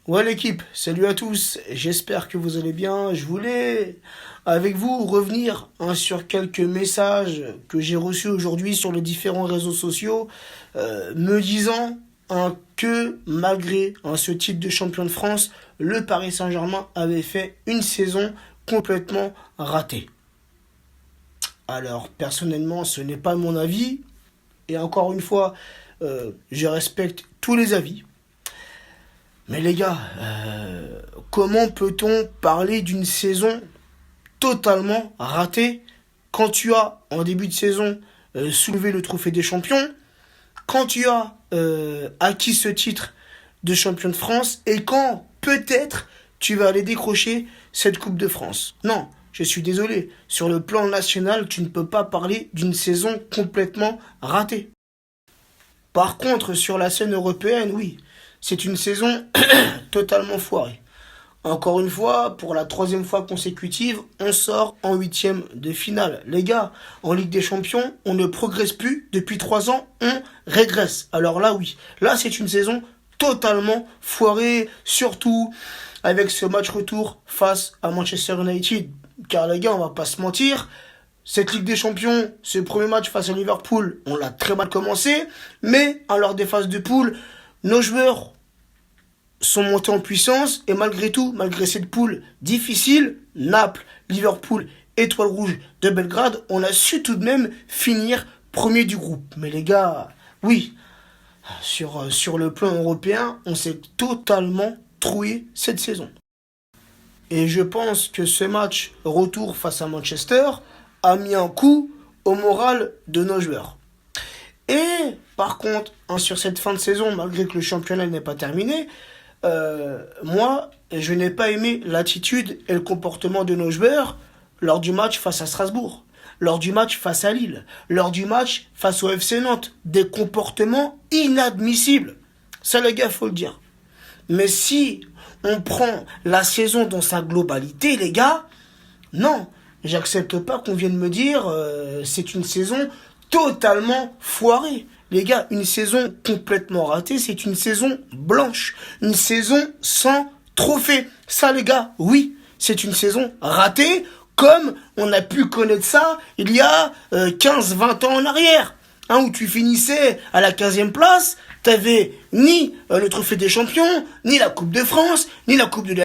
Ouais l'équipe, salut à tous, j'espère que vous allez bien. Je voulais avec vous revenir sur quelques messages que j'ai reçus aujourd'hui sur les différents réseaux sociaux me disant que malgré ce titre de champion de France, le Paris Saint-Germain avait fait une saison complètement ratée. Alors personnellement ce n'est pas mon avis et encore une fois je respecte tous les avis. Mais les gars, comment peut-on parler d'une saison totalement ratée quand tu as, en début de saison, soulevé le trophée des champions, quand tu as acquis ce titre de champion de France et quand peut-être tu vas aller décrocher cette Coupe de France? Non, je suis désolé, sur le plan national, tu ne peux pas parler d'une saison complètement ratée. Par contre, sur la scène européenne, oui, c'est une saison totalement foirée. Encore une fois, pour la troisième fois consécutive, on sort en huitième de finale. Les gars, en Ligue des Champions, on ne progresse plus. Depuis 3 ans, on régresse. Alors là, oui, là c'est une saison totalement foirée, surtout avec ce match retour face à Manchester United. Car les gars, on va pas se mentir, cette Ligue des Champions, ce premier match face à Liverpool, on l'a très mal commencé, mais à lors des phases de poule, nos joueurs sont montés en puissance et malgré tout, malgré cette poule difficile, Naples, Liverpool, Étoile Rouge de Belgrade, on a su tout de même finir premier du groupe. Mais les gars, oui, sur le plan européen, on s'est totalement troué cette saison. Et je pense que ce match retour face à Manchester a mis un coup au moral de nos joueurs. Et par contre, sur cette fin de saison, malgré que le championnat n'est pas terminé, moi, je n'ai pas aimé l'attitude et le comportement de nos joueurs lors du match face à Strasbourg, lors du match face à Lille, lors du match face au FC Nantes. Des comportements inadmissibles. Ça, les gars, faut le dire. Mais si on prend la saison dans sa globalité, les gars, non, j'accepte pas qu'on vienne me dire c'est une saison totalement foirée. Les gars, une saison complètement ratée, c'est une saison blanche. Une saison sans trophée. Ça, les gars, oui, c'est une saison ratée, comme on a pu connaître ça il y a 15-20 ans en arrière. Où tu finissais à la 15e place, t'avais ni le trophée des champions, ni la Coupe de France, ni la Coupe de la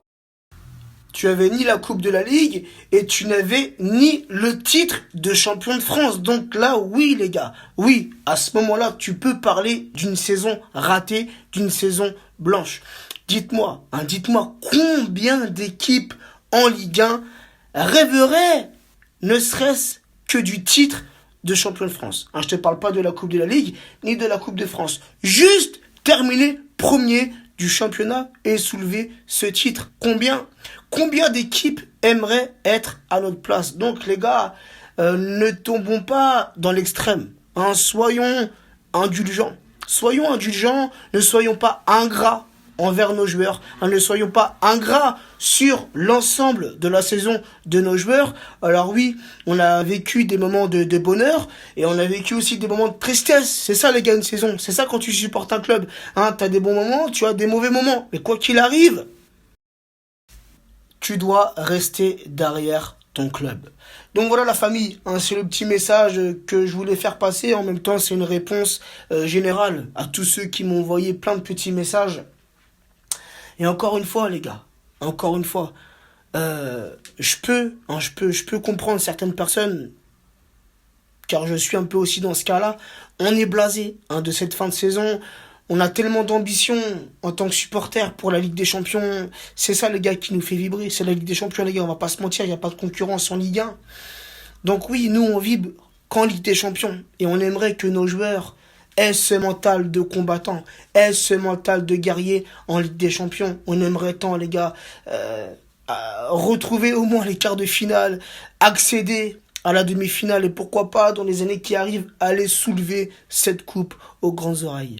tu avais ni la Coupe de la Ligue et tu n'avais ni le titre de champion de France. Donc là, oui les gars, oui, à ce moment-là, tu peux parler d'une saison ratée, d'une saison blanche. Dites-moi combien d'équipes en Ligue 1 rêveraient ne serait-ce que du titre de champion de France. Je te parle pas de la Coupe de la Ligue ni de la Coupe de France. Juste terminer premier du championnat et soulever ce titre. Combien d'équipes aimeraient être à notre place? Donc les gars, ne tombons pas dans l'extrême. Soyons indulgents. Soyons indulgents, ne soyons pas ingrats envers nos joueurs. Ne soyons pas ingrats sur l'ensemble de la saison de nos joueurs. Alors oui, on a vécu des moments de bonheur et on a vécu aussi des moments de tristesse. C'est ça les gars, une saison. C'est ça quand tu supportes un club. T'as des bons moments, tu as des mauvais moments. Mais quoi qu'il arrive, tu dois rester derrière ton club. Donc voilà la famille, c'est le petit message que je voulais faire passer. En même temps, c'est une réponse générale à tous ceux qui m'ont envoyé plein de petits messages. Et encore une fois, les gars, je peux comprendre certaines personnes, car je suis un peu aussi dans ce cas-là. On est blasé de cette fin de saison. On a tellement d'ambition en tant que supporter pour la Ligue des Champions. C'est ça, les gars, qui nous fait vibrer. C'est la Ligue des Champions, les gars. On va pas se mentir, il n'y a pas de concurrence en Ligue 1. Donc oui, nous, on vibre qu'en Ligue des Champions. Et on aimerait que nos joueurs aient ce mental de combattant, aient ce mental de guerrier en Ligue des Champions. On aimerait tant, les gars, retrouver au moins les quarts de finale, accéder à la demi-finale et pourquoi pas, dans les années qui arrivent, aller soulever cette coupe aux grandes oreilles.